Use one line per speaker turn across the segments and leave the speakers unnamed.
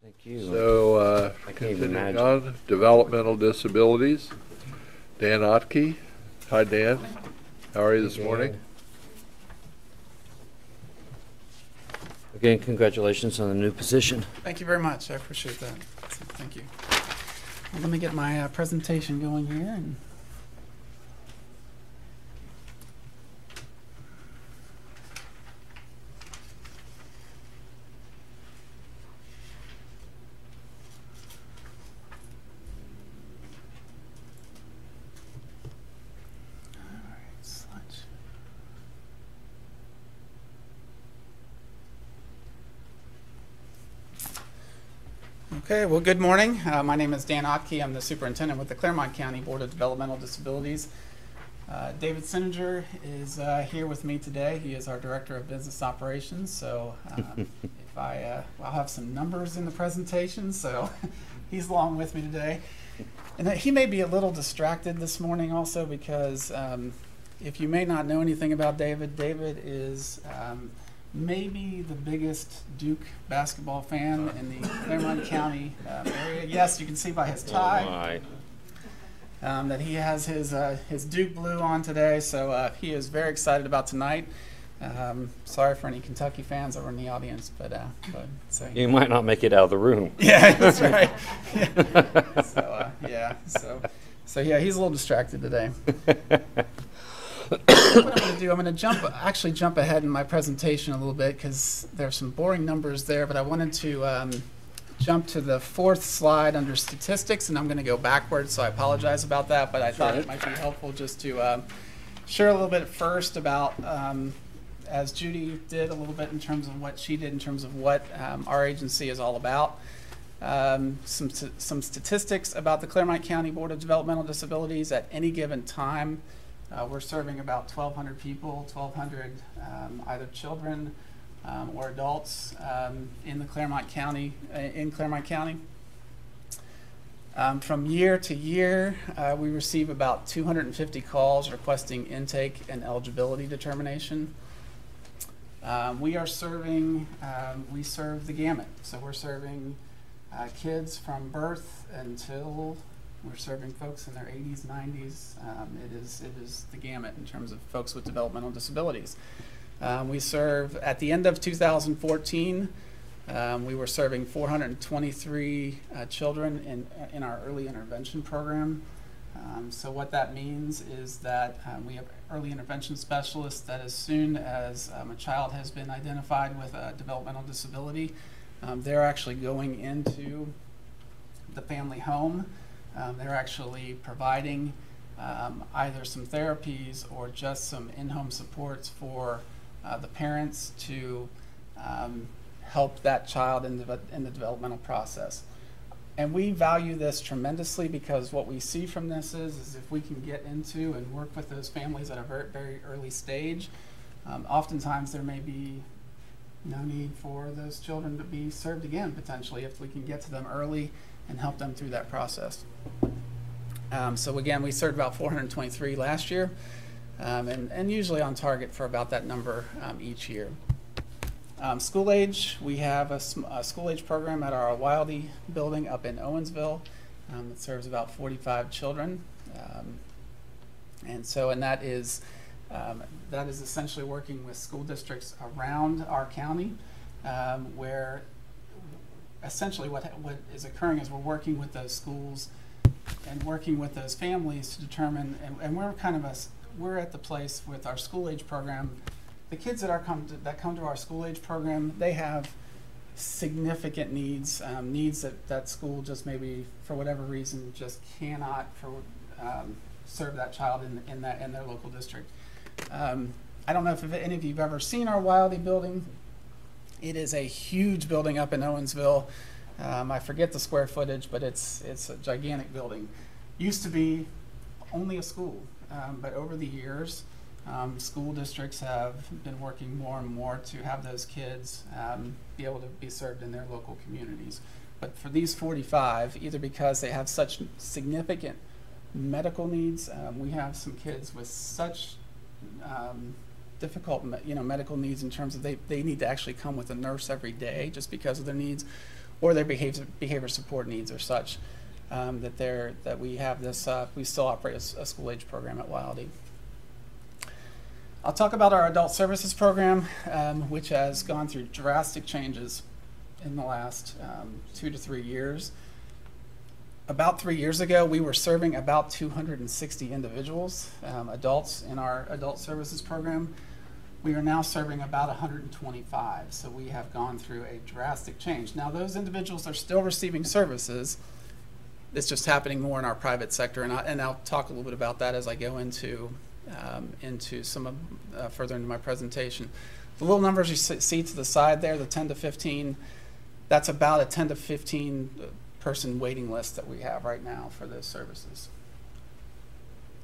Thank you.
So,
I can't even
continuing
imagine.
on, developmental disabilities. Dan Otke. Hi, Dan. How are you this morning?
Again, congratulations on the new position.
Thank you very much. I appreciate that. So, thank you. Well, let me get my presentation going here. All right, slide. Okay, well, good morning. My name is Dan Otke. I'm the superintendent with the Clermont County Board of Developmental Disabilities. David Sininger is here with me today. He is our Director of Business Operations. So if I'll have some numbers in the presentation, so he's along with me today. And he may be a little distracted this morning also because if you may not know anything about David, David is maybe the biggest Duke basketball fan in the Clermont County area. Yes, you can see by his tie that he has his Duke blue on today, so he is very excited about tonight. Sorry for any Kentucky fans over in the audience, but so
You might not make it out of the room.
yeah, that's right. So yeah, he's a little distracted today. What I'm going to do, I'm going to jump ahead in my presentation a little bit because there's some boring numbers there, but I wanted to jump to the fourth slide under statistics, and I'm going to go backwards, so I apologize about that, but I thought it might be helpful just to share a little bit first about, as Judy did a little bit in terms of what she did in terms of what our agency is all about. Some statistics about the Clermont County Board of Developmental Disabilities. At any given time, we're serving about 1,200 people, 1,200 either children or adults in the Clermont County. From year to year, we receive about 250 calls requesting intake and eligibility determination. We serve the gamut. So we're serving kids from birth until we're serving folks in their 80s, 90s. It is the gamut in terms of folks with developmental disabilities. We serve, at the end of 2014, we were serving 423 children in our early intervention program. So what that means is that we have early intervention specialists that as soon as a child has been identified with a developmental disability, they're actually going into the family home. They're actually providing either some therapies or just some in-home supports for the parents to help that child in the developmental process. And we value this tremendously because what we see from this is if we can get into and work with those families at a very, very early stage, oftentimes there may be no need for those children to be served again, potentially, if we can get to them early and help them through that process. So again, we served about 423 last year, and usually on target for about that number each year. School age, we have a school age program at our Wildy building up in Owensville that serves about 45 children. And that is essentially working with school districts around our county, where essentially what is occurring is we're working with those schools and working with those families to determine, and we're at the place with our school age program. The kids that come to our school age program, they have significant needs, needs that school just maybe for whatever reason just cannot serve that child in their local district. I don't know if any of you have ever seen our Wildy building. It is a huge building up in Owensville. I forget the square footage, but it's a gigantic building. Used to be only a school, but over the years, school districts have been working more and more to have those kids be able to be served in their local communities. But for these 45, either because they have such significant medical needs, we have some kids with such difficult medical needs in terms of they need to actually come with a nurse every day just because of their needs, or their behavior support needs are such that we have this, we still operate a school age program at Wildy. I'll talk about our adult services program, which has gone through drastic changes in the last 2 to 3 years. About 3 years ago, we were serving about 260 individuals, adults, in our adult services program. We are now serving about 125, so we have gone through a drastic change. Now, those individuals are still receiving services. It's just happening more in our private sector, and I'll talk a little bit about that as I go into some of further into my presentation. The little numbers you see to the side there, the 10 to 15, that's about a 10 to 15 person waiting list that we have right now for those services.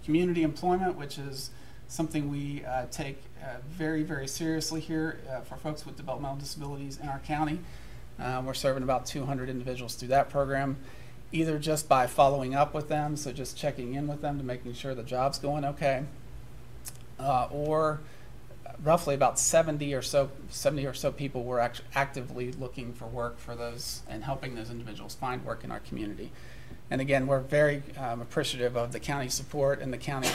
Community employment, which is something we take very, very seriously here for folks with developmental disabilities in our county. We're serving about 200 individuals through that program, either just by following up with them, so just checking in with them to making sure the job's going okay, or roughly about 70 or so people were actively looking for work for those and helping those individuals find work in our community. And again, we're very appreciative of the county support and the county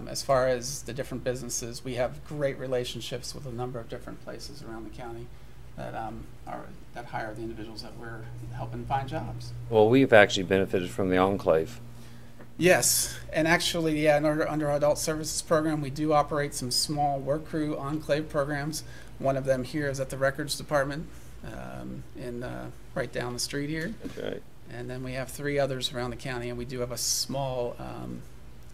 as far as the different businesses. We have great relationships with a number of different places around the county that hire the individuals that we're helping find jobs.
Well, we've actually benefited from the enclave.
Yes, and actually, yeah, under our adult services program, we do operate some small work crew enclave programs. One of them here is at the records department, right down the street here.
That's right.
And then we have 3 others around the county, and we do have a small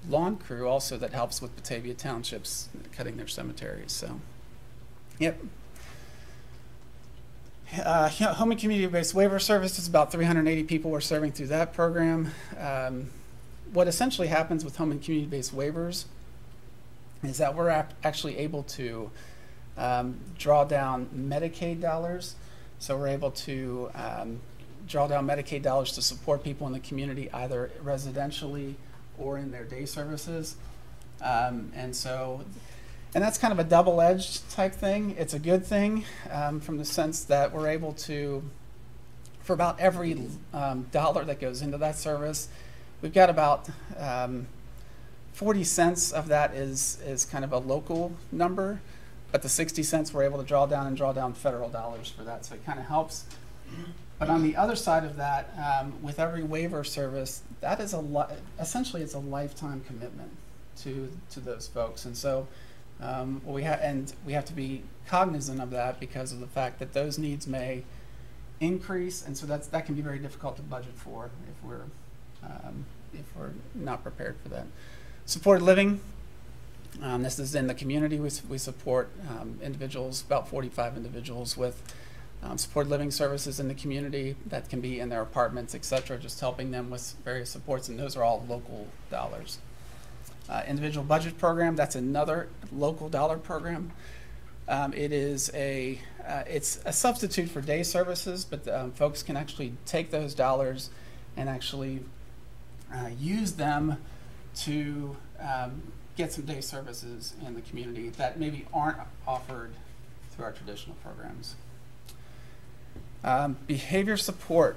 lawn crew also that helps with Batavia Townships cutting their cemeteries. So, yep. Home and community-based waiver services, about 380 people we're serving through that program. What essentially happens with home and community-based waivers is that we're actually able to draw down Medicaid dollars. So we're able to draw down Medicaid dollars to support people in the community, either residentially or in their day services. And that's kind of a double-edged type thing. It's a good thing from the sense that we're able to, for about every dollar that goes into that service, we've got about 40 cents of that is kind of a local number, but the 60 cents we're able to draw down federal dollars for that, so it kind of helps. But on the other side of that, with every waiver service, that is essentially it's a lifetime commitment to those folks, and so we have to be cognizant of that because of the fact that those needs may increase, and so that can be very difficult to budget for if we're not prepared for that. Supported living. This is in the community. We support individuals, about 45 individuals with supported living services in the community that can be in their apartments, etc., just helping them with various supports, and those are all local dollars. Individual budget program, that's another local dollar program. It's a substitute for day services, but folks can actually take those dollars and actually use them to get some day services in the community that maybe aren't offered through our traditional programs. Behavior support.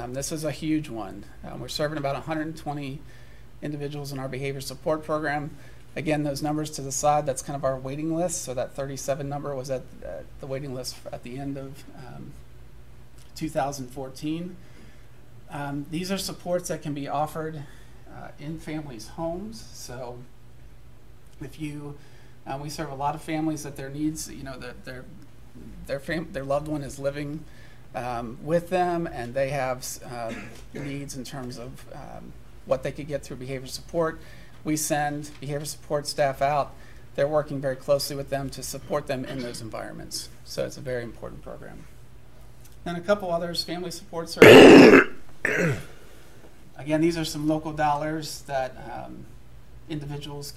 This is a huge one. We're serving about 120 individuals in our behavior support program. Again, those numbers to the side, that's kind of our waiting list. So that 37 number was at the waiting list at the end of 2014. These are supports that can be offered in families' homes. So if we serve a lot of families that their needs, that their loved one is living with them, and they have needs in terms of what they could get through behavior support. We send behavior support staff out. They're working very closely with them to support them in those environments. So it's a very important program. And a couple others, family support services. Again, these are some local dollars that individuals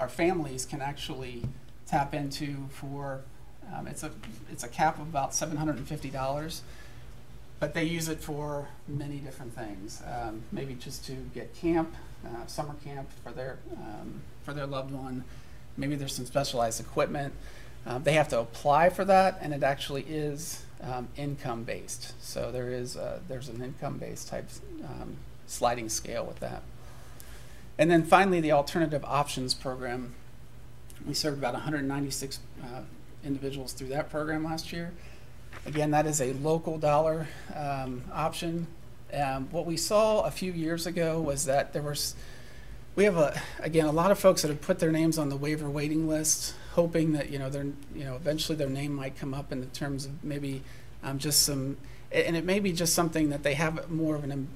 or families can actually tap into for, it's a cap of about $750. But they use it for many different things. Maybe just to get camp, summer camp for their loved one. Maybe there's some specialized equipment. They have to apply for that, and it actually is income-based. So there's an income-based type sliding scale with that. And then finally, the alternative options program. We served about 196 individuals through that program last year. Again, that is a local dollar option. What we saw a few years ago was that we have a lot of folks that have put their names on the waiver waiting list, hoping that eventually their name might come up in the terms of maybe just some, and it may be just something that they have more of an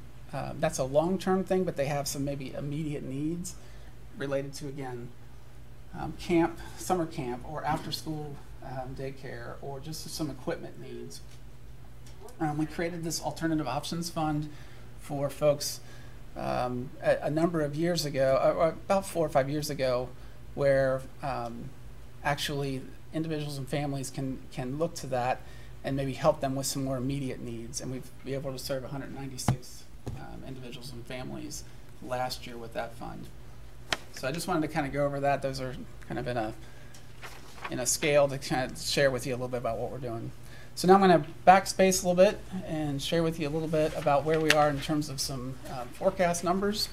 that's a long-term thing, but they have some maybe immediate needs related to, again, camp, summer camp, or after-school daycare, or just some equipment needs. We created this alternative options fund for folks a number of years ago, or about 4 or 5 years ago, where actually individuals and families can look to that and maybe help them with some more immediate needs. And we've been able to serve 196 individuals and families last year with that fund. So I just wanted to kind of go over that. Those are kind of in a scale to kind of share with you a little bit about what we're doing. So now I'm going to backspace a little bit and share with you a little bit about where we are in terms of some forecast numbers.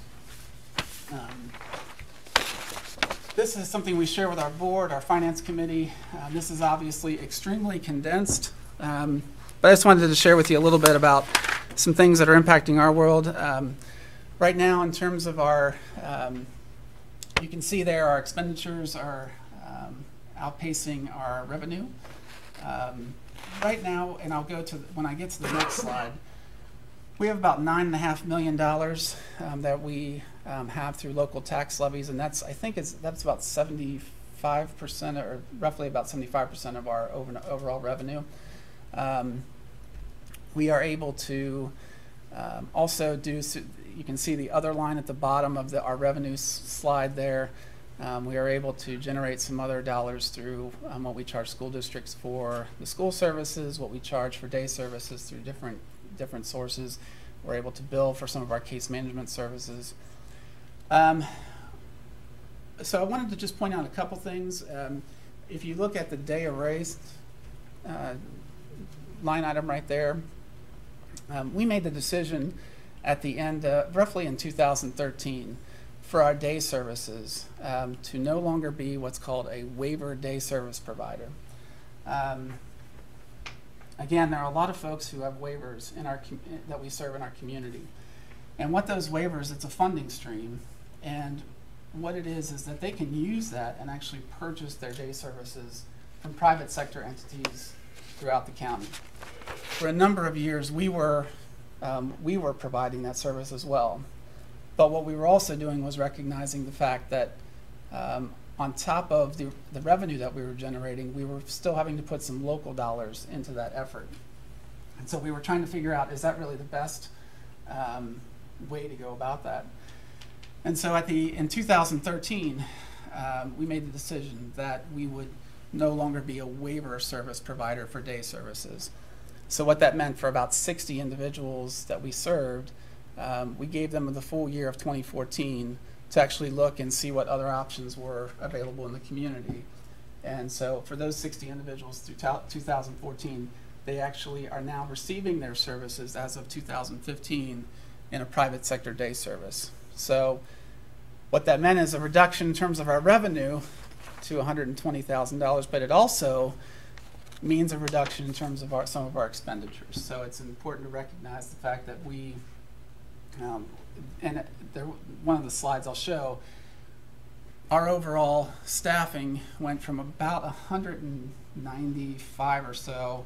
This is something we share with our board, our finance committee. This is obviously extremely condensed, but I just wanted to share with you a little bit about some things that are impacting our world. Right now, in terms of our, you can see there our expenditures are outpacing our revenue. Right now, and I'll go to, when I get to the next slide, we have about $9.5 million that we have through local tax levies, and that's, I think that's about 75%, or roughly about 75% of our overall revenue. We are able to also do, you can see the other line at the bottom of our revenue slide there. We are able to generate some other dollars through what we charge school districts for the school services, what we charge for day services through different sources. We're able to bill for some of our case management services. So I wanted to just point out a couple things. If you look at the day erased line item right there, we made the decision at the end, roughly in 2013, for our day services to no longer be what's called a waiver day service provider. Again, there are a lot of folks who have waivers in that we serve in our community. And what those waivers, it's a funding stream. And what it is that they can use that and actually purchase their day services from private sector entities throughout the county. For a number of years, we were providing that service as well. But what we were also doing was recognizing the fact that on top of the revenue that we were generating, we were still having to put some local dollars into that effort. And so we were trying to figure out, is that really the best way to go about that? And so in 2013, we made the decision that we would no longer be a waiver service provider for day services. So what that meant for about 60 individuals that we served, we gave them the full year of 2014 to actually look and see what other options were available in the community. And so for those 60 individuals through 2014, they actually are now receiving their services as of 2015 in a private sector day service. So what that meant is a reduction in terms of our revenue to $120,000, but it also means a reduction in terms of some of our expenditures. So it's important to recognize the fact that we, one of the slides I'll show, our overall staffing went from about 195 or so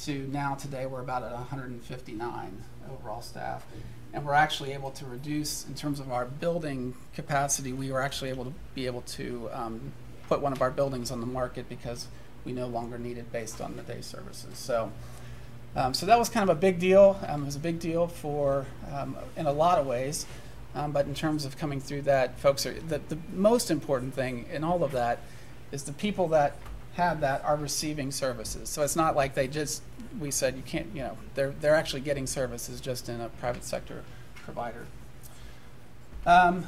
to now today we're about at 159 overall staff. And we're actually able to reduce, in terms of our building capacity, we were actually able to put one of our buildings on the market because we no longer need it based on the day services. So so that was kind of a big deal. It was a big deal for, in a lot of ways, but in terms of coming through that, folks are, the most important thing in all of that is the people that have that are receiving services. So it's not like we said you can't, they're actually getting services just in a private sector provider. A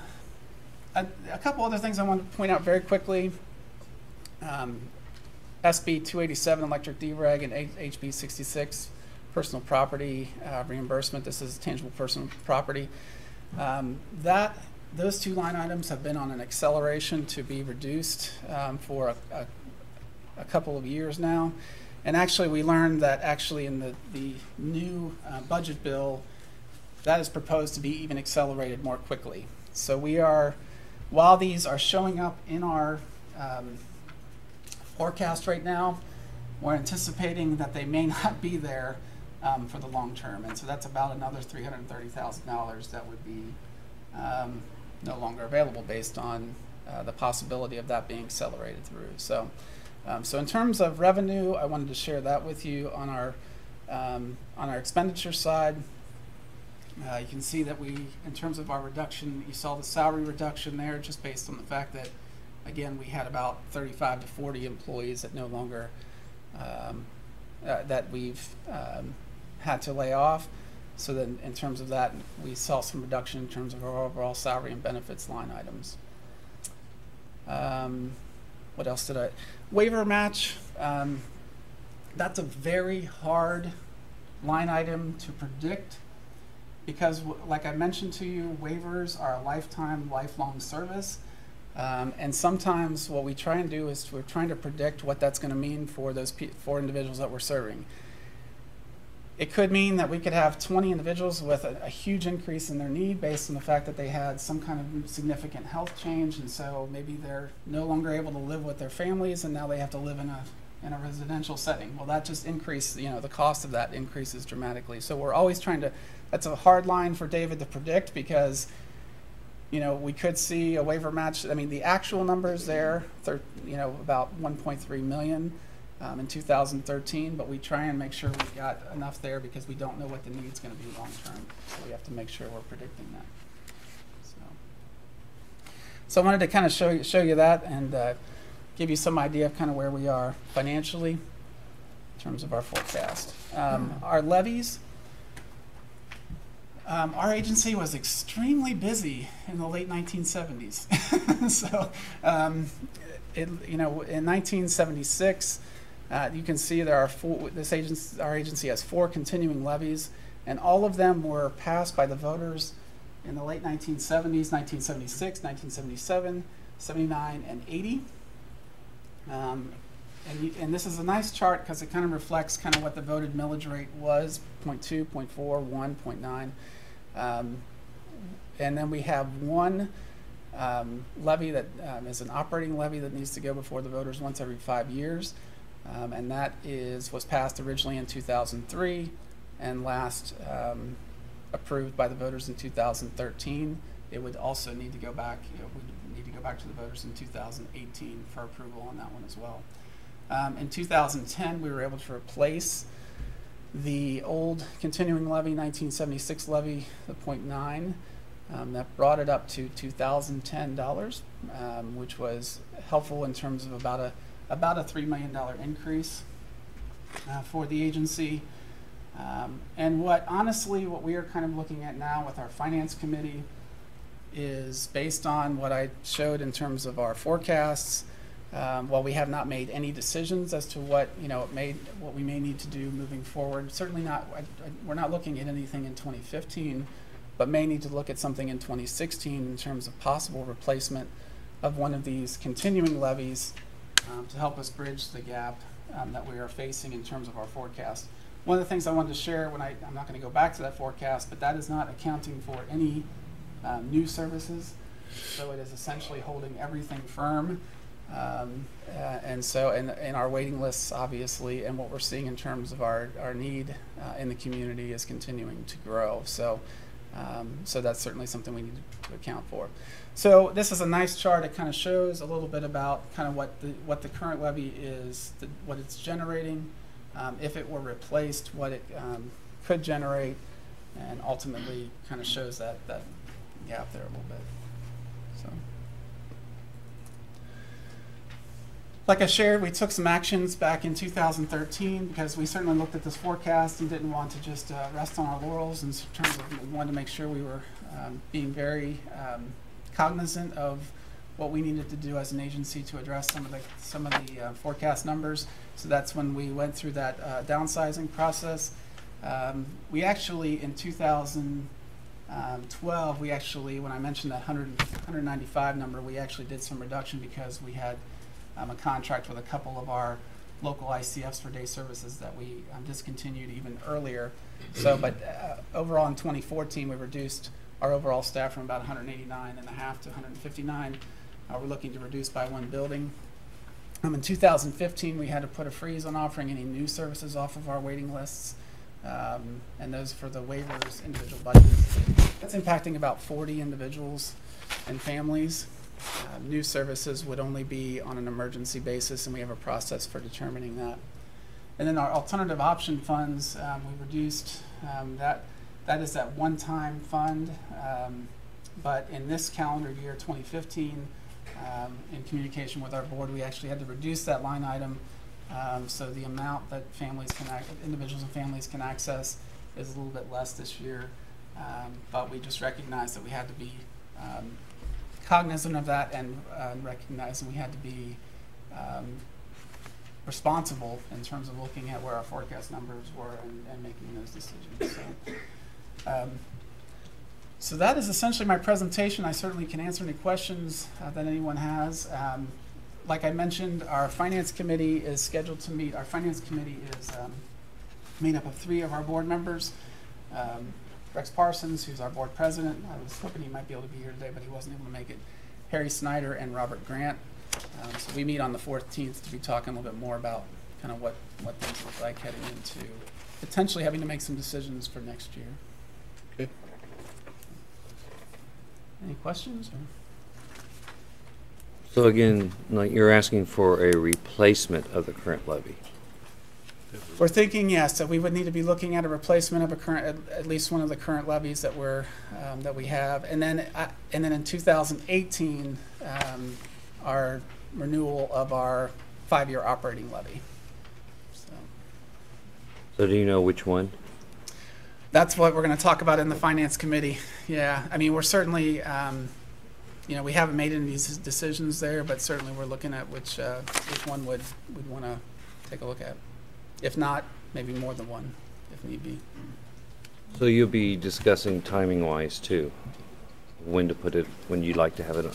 couple other things I want to point out very quickly. SB 287 electric dereg and HB 66 personal property reimbursement. This is tangible personal property. Those two line items have been on an acceleration to be reduced for a couple of years now. And actually, we learned that actually in the new budget bill, that is proposed to be even accelerated more quickly. So we are, while these are showing up in our forecast right now, we're anticipating that they may not be there for the long term. And so that's about another $330,000 that would be no longer available based on the possibility of that being accelerated through. So, so in terms of revenue, I wanted to share that with you on our expenditure side. You can see that in terms of our reduction, you saw the salary reduction there just based on the fact that, again, we had about 35 to 40 employees that no longer, that we've had to lay off. So then in terms of that, we saw some reduction in terms of our overall salary and benefits line items. What else did waiver match, that's a very hard line item to predict because like I mentioned to you, waivers are a lifelong service. And sometimes what we try and do is we're trying to predict what that's going to mean for those for individuals that we're serving. It could mean that we could have 20 individuals with a huge increase in their need based on the fact that they had some kind of significant health change, and so maybe they're no longer able to live with their families, and now they have to live in a residential setting. Well, that just increases, the cost of that increases dramatically. So we're always trying to. That's a hard line for David to predict because, we could see a waiver match. I mean, the actual numbers there, about 1.3 million. In 2013, but we try and make sure we've got enough there because we don't know what the need's going to be long term. So we have to make sure we're predicting that. So I wanted to kind of show you that and give you some idea of kind of where we are financially in terms of our forecast. Our levies. Our agency was extremely busy in the late 1970s. So, in 1976. You can see there are our agency has 4 continuing levies, and all of them were passed by the voters in the late 1970s, 1976, 1977, 79, and 80. And this is a nice chart because it kind of reflects kind of what the voted millage rate was, 0.2, 0.4, 1, 0.9. And then we have one levy that is an operating levy that needs to go before the voters once every 5 years. And that was passed originally in 2003 and last approved by the voters in 2013. It would also need to go back. We need to go back to the voters in 2018 for approval on that one as well. In 2010, we were able to replace the old continuing levy, 1976 levy, the 0.9. That brought it up to $2,010, which was helpful in terms of about a $3 million increase for the agency. And what we are kind of looking at now with our finance committee is based on what I showed in terms of our forecasts. While we have not made any decisions as to what we may need to do moving forward, certainly not. We're not looking at anything in 2015, but may need to look at something in 2016 in terms of possible replacement of one of these continuing levies to help us bridge the gap that we are facing in terms of our forecast. One of the things I wanted to share, I'm not going to go back to that forecast, but that is not accounting for any new services. So it is essentially holding everything firm. And our waiting lists, obviously, and what we're seeing in terms of our need in the community is continuing to grow. So that's certainly something we need to account for. So this is a nice chart. It kind of shows a little bit about kind of what the current levy is, what it's generating, if it were replaced, what it could generate, and ultimately kind of shows that gap there a little bit. So, like I shared, we took some actions back in 2013 because we certainly looked at this forecast and didn't want to just rest on our laurels in terms of we wanted to make sure we were being very cognizant of what we needed to do as an agency to address some of the forecast numbers. So that's when we went through that downsizing process. We actually, in 2012, we actually, when I mentioned that 195 number, we actually did some reduction because we had a contract with a couple of our local ICFs for day services that we discontinued even earlier. So, but overall in 2014, we reduced our overall staff from about 189 and a half to 159. We're looking to reduce by one building. In 2015, we had to put a freeze on offering any new services off of our waiting lists, and those for the waivers, individual budgets. That's impacting about 40 individuals and families. New services would only be on an emergency basis, and we have a process for determining that. And then our alternative option funds, we reduced that. That is that one-time fund, but in this calendar year, 2015, in communication with our board, we actually had to reduce that line item. So the amount that individuals and families can access is a little bit less this year, but we just recognized that we had to be cognizant of that and recognizing we had to be responsible in terms of looking at where our forecast numbers were and making those decisions. So that is essentially my presentation. I certainly can answer any questions that anyone has. Like I mentioned, our finance committee is scheduled to meet. Our finance committee is made up of 3 of our board members. Rex Parsons, who's our board president. I was hoping he might be able to be here today, but he wasn't able to make it. Harry Snyder and Robert Grant. So we meet on the 14th to be talking a little bit more about kind of what things look like heading into potentially having to make some decisions for next year.
Okay.
Any questions? Or?
So again, like you're asking for a replacement of the current levy.
We're thinking, yes, that we would need to be looking at a replacement of at least one of the current levies that that we have, and then in 2018, our renewal of our 5-year operating levy.
So do you know which one?
That's what we're going to talk about in the finance committee. Yeah, I mean, we're certainly, we haven't made any of these decisions there, but certainly we're looking at which one we'd want to take a look at. If not, maybe more than one, if need be.
So you'll be discussing timing-wise too, when you'd like to have it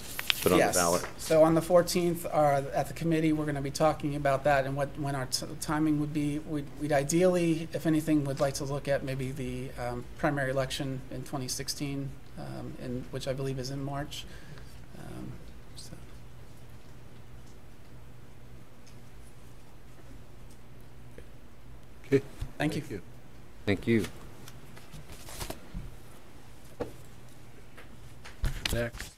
put on the ballot.
So on the 14th, at the committee, we're going to be talking about that and when our timing would be. We'd ideally, if anything, would like to look at maybe the primary election in 2016, which I believe is in March.
Okay.
Thank you.
Thank you.
Next.